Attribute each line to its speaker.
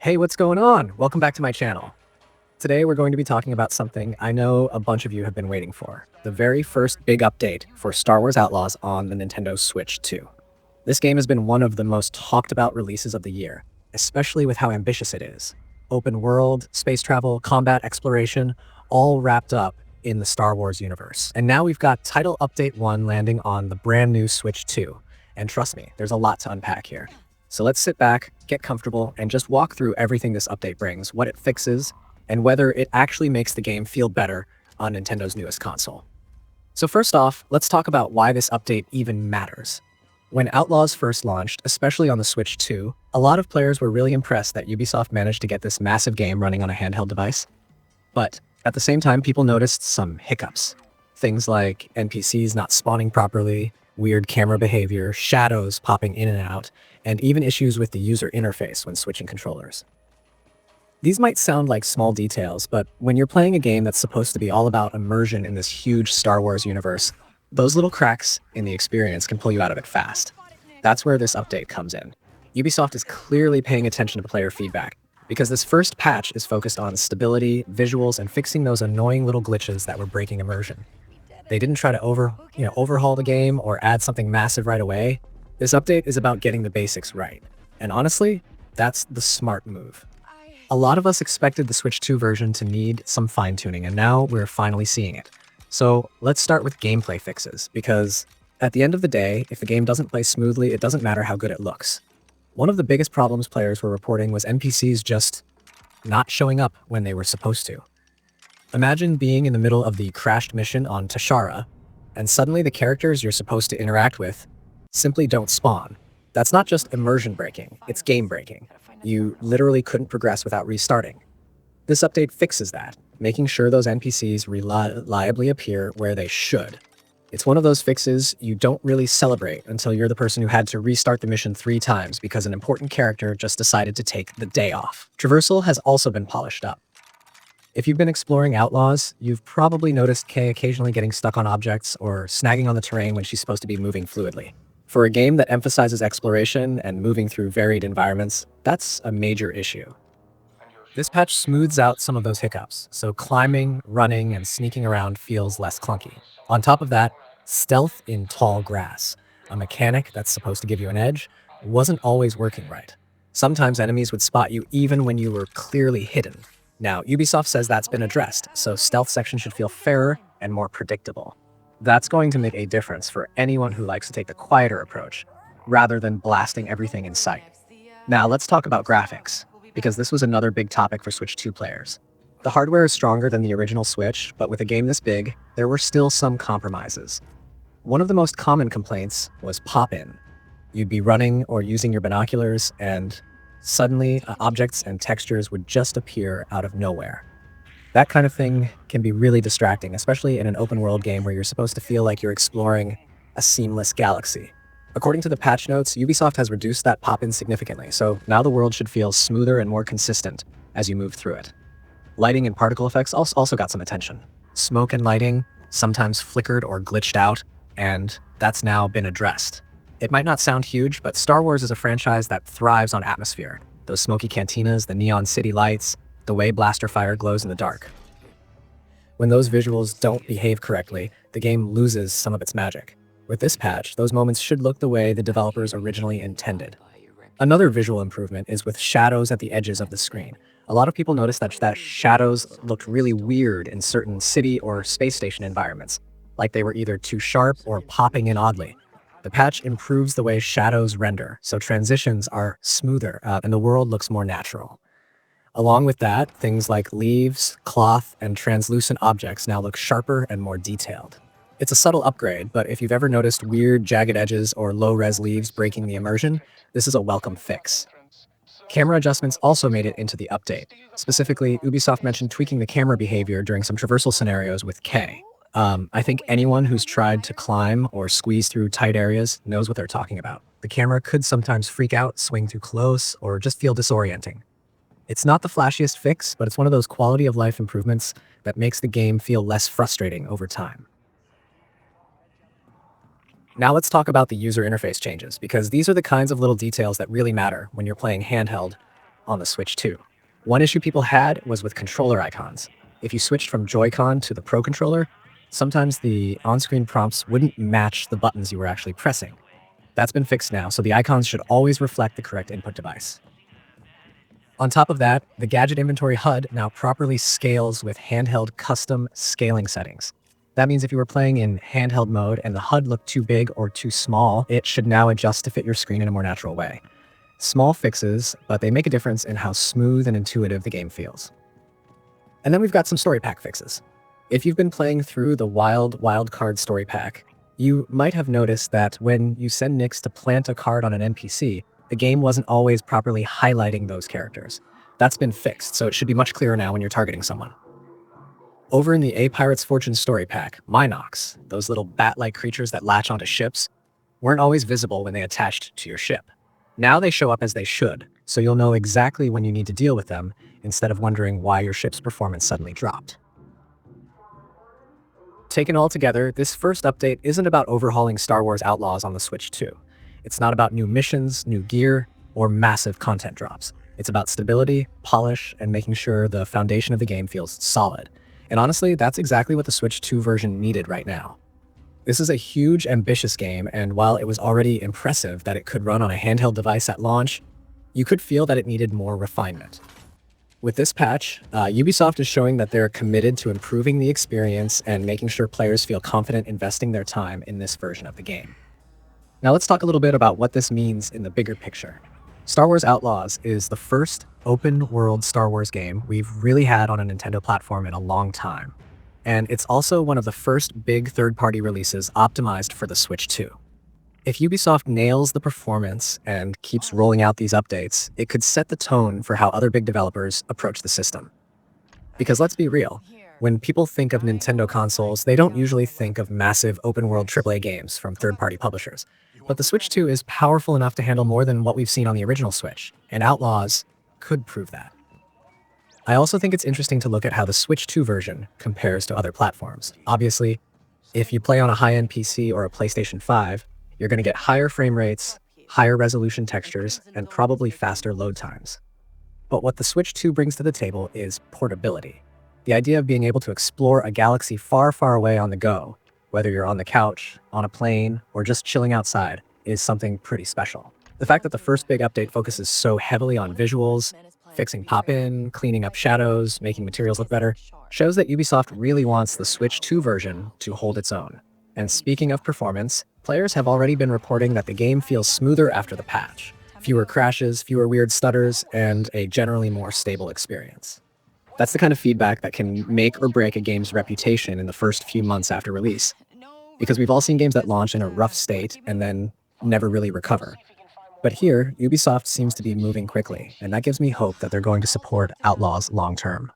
Speaker 1: Hey, what's going on? Welcome back to my channel. Today we're going to be talking about something I know a bunch of you have been waiting for. The very first big update for Star Wars Outlaws on the Nintendo Switch 2. This game has been one of the most talked about releases of the year, especially with how ambitious it is. Open world, space travel, combat exploration, all wrapped up in the Star Wars universe. And now we've got Title Update 1 landing on the brand new Switch 2. And trust me, there's a lot to unpack here. So let's sit back, get comfortable, and just walk through everything this update brings, what it fixes, and whether it actually makes the game feel better on Nintendo's newest console. So first off, let's talk about why this update even matters. When Outlaws first launched, especially on the Switch 2, a lot of players were really impressed that Ubisoft managed to get this massive game running on a handheld device. But at the same time, people noticed some hiccups. Things like NPCs not spawning properly, weird camera behavior, shadows popping in and out, and even issues with the user interface when switching controllers. These might sound like small details, but when you're playing a game that's supposed to be all about immersion in this huge Star Wars universe, those little cracks in the experience can pull you out of it fast. That's where this update comes in. Ubisoft is clearly paying attention to player feedback, because this first patch is focused on stability, visuals, and fixing those annoying little glitches that were breaking immersion. They didn't try to overhaul the game or add something massive right away. This update is about getting the basics right. And honestly, that's the smart move. A lot of us expected the Switch 2 version to need some fine-tuning, and now we're finally seeing it. So let's start with gameplay fixes, because at the end of the day, if the game doesn't play smoothly, it doesn't matter how good it looks. One of the biggest problems players were reporting was NPCs just not showing up when they were supposed to. Imagine being in the middle of the crashed mission on Tashara, and suddenly the characters you're supposed to interact with simply don't spawn. That's not just immersion breaking, it's game breaking. You literally couldn't progress without restarting. This update fixes that, making sure those NPCs reliably appear where they should. It's one of those fixes you don't really celebrate until you're the person who had to restart the mission 3 times because an important character just decided to take the day off. Traversal has also been polished up. If you've been exploring Outlaws, you've probably noticed Kay occasionally getting stuck on objects or snagging on the terrain when she's supposed to be moving fluidly. For a game that emphasizes exploration and moving through varied environments, that's a major issue. This patch smooths out some of those hiccups, so climbing, running, and sneaking around feels less clunky. On top of that, stealth in tall grass, a mechanic that's supposed to give you an edge, wasn't always working right. Sometimes enemies would spot you even when you were clearly hidden. Now, Ubisoft says that's been addressed, so stealth section should feel fairer and more predictable. That's going to make a difference for anyone who likes to take the quieter approach, rather than blasting everything in sight. Now, let's talk about graphics, because this was another big topic for Switch 2 players. The hardware is stronger than the original Switch, but with a game this big, there were still some compromises. One of the most common complaints was pop-in. You'd be running or using your binoculars, and suddenly objects and textures would just appear out of nowhere. That kind of thing can be really distracting, especially in an open world game where you're supposed to feel like you're exploring a seamless galaxy. According to the patch notes, Ubisoft has reduced that pop-in significantly, so now the world should feel smoother and more consistent as you move through it. Lighting and particle effects also got some attention. Smoke and lighting sometimes flickered or glitched out, and that's now been addressed. It might not sound huge, but Star Wars is a franchise that thrives on atmosphere. Those smoky cantinas, the neon city lights, the way blaster fire glows in the dark. When those visuals don't behave correctly, the game loses some of its magic. With this patch, those moments should look the way the developers originally intended. Another visual improvement is with shadows at the edges of the screen. A lot of people noticed that shadows looked really weird in certain city or space station environments, like they were either too sharp or popping in oddly. The patch improves the way shadows render, so transitions are smoother and the world looks more natural. Along with that, things like leaves, cloth, and translucent objects now look sharper and more detailed. It's a subtle upgrade, but if you've ever noticed weird jagged edges or low-res leaves breaking the immersion, this is a welcome fix. Camera adjustments also made it into the update. Specifically, Ubisoft mentioned tweaking the camera behavior during some traversal scenarios with Kay. I think anyone who's tried to climb or squeeze through tight areas knows what they're talking about. The camera could sometimes freak out, swing too close, or just feel disorienting. It's not the flashiest fix, but it's one of those quality of life improvements that makes the game feel less frustrating over time. Now let's talk about the user interface changes, because these are the kinds of little details that really matter when you're playing handheld on the Switch 2. One issue people had was with controller icons. If you switched from Joy-Con to the Pro controller, sometimes the on-screen prompts wouldn't match the buttons you were actually pressing. That's been fixed now, so the icons should always reflect the correct input device. On top of that, the Gadget Inventory HUD now properly scales with handheld custom scaling settings. That means if you were playing in handheld mode and the HUD looked too big or too small, it should now adjust to fit your screen in a more natural way. Small fixes, but they make a difference in how smooth and intuitive the game feels. And then we've got some story pack fixes. If you've been playing through the Wild Card story pack, you might have noticed that when you send Nyx to plant a card on an NPC, the game wasn't always properly highlighting those characters. That's been fixed, so it should be much clearer now when you're targeting someone. Over in the A Pirate's Fortune story pack, mynocks, those little bat-like creatures that latch onto ships, weren't always visible when they attached to your ship. Now they show up as they should, so you'll know exactly when you need to deal with them, instead of wondering why your ship's performance suddenly dropped. Taken all together, this first update isn't about overhauling Star Wars Outlaws on the Switch 2. It's not about new missions, new gear, or massive content drops. It's about stability, polish, and making sure the foundation of the game feels solid. And honestly, that's exactly what the Switch 2 version needed right now. This is a huge, ambitious game, and while it was already impressive that it could run on a handheld device at launch, you could feel that it needed more refinement. With this patch, Ubisoft is showing that they're committed to improving the experience and making sure players feel confident investing their time in this version of the game. Now let's talk a little bit about what this means in the bigger picture. Star Wars Outlaws is the first open-world Star Wars game we've really had on a Nintendo platform in a long time. And it's also one of the first big third-party releases optimized for the Switch 2. If Ubisoft nails the performance and keeps rolling out these updates, it could set the tone for how other big developers approach the system. Because let's be real, when people think of Nintendo consoles, they don't usually think of massive open-world AAA games from third-party publishers. But the Switch 2 is powerful enough to handle more than what we've seen on the original Switch, and Outlaws could prove that. I also think it's interesting to look at how the Switch 2 version compares to other platforms. Obviously, if you play on a high-end PC or a PlayStation 5, you're going to get higher frame rates, higher resolution textures, and probably faster load times. But what the Switch 2 brings to the table is portability. The idea of being able to explore a galaxy far, far away on the go, whether you're on the couch, on a plane, or just chilling outside, is something pretty special. The fact that the first big update focuses so heavily on visuals, fixing pop-in, cleaning up shadows, making materials look better, shows that Ubisoft really wants the Switch 2 version to hold its own. And speaking of performance, players have already been reporting that the game feels smoother after the patch. Fewer crashes, fewer weird stutters, and a generally more stable experience. That's the kind of feedback that can make or break a game's reputation in the first few months after release. Because we've all seen games that launch in a rough state and then never really recover. But here, Ubisoft seems to be moving quickly, and that gives me hope that they're going to support Outlaws long term.